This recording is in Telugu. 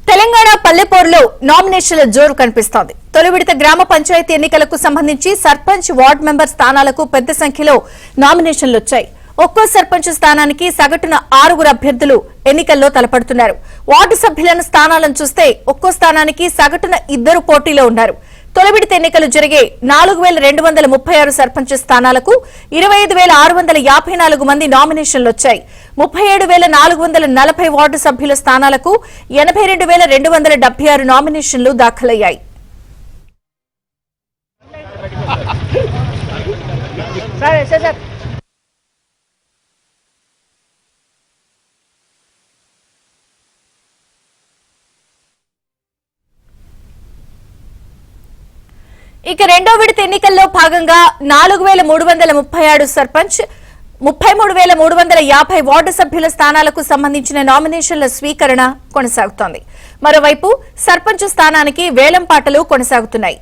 తెలంగాణ పల్లెపోరులో నామినేషన్ల జోరు కనిపిస్తోంది. తొలి విడత గ్రామ పంచాయతీ ఎన్నికలకు సంబంధించి సర్పంచ్, వార్డు మెంబర్ స్థానాలకు పెద్ద సంఖ్యలో నామినేషన్లు వచ్చాయి. ఒక్కో సర్పంచ్ స్థానానికి సగటున 6 అభ్యర్థులు ఎన్నికల్లో తలపడుతున్నారు. వార్డు సభ్యుల స్థానాలను చూస్తే ఒక్కో స్థానానికి సగటున 2 పోటీలో ఉన్నారు. తొలి విడత ఎన్నికలు జరిగే 4236 సర్పంచ్ స్థానాలకు 25654 మంది నామినేషన్లు వచ్చాయి. 37440 వార్డు సభ్యుల స్థానాలకు 82276 నామినేషన్లు దాఖలయ్యాయి. ఇక రెండో విడత ఎన్నికల్లో భాగంగా 4337 సర్పంచ్, 33350 వార్డు సభ్యుల స్థానాలకు సంబంధించిన నామినేషన్ల స్వీకరణ కొనసాగుతోంది. మరోవైపు సర్పంచ్ స్థానానికి వేలం పాటలు కొనసాగుతున్నాయి.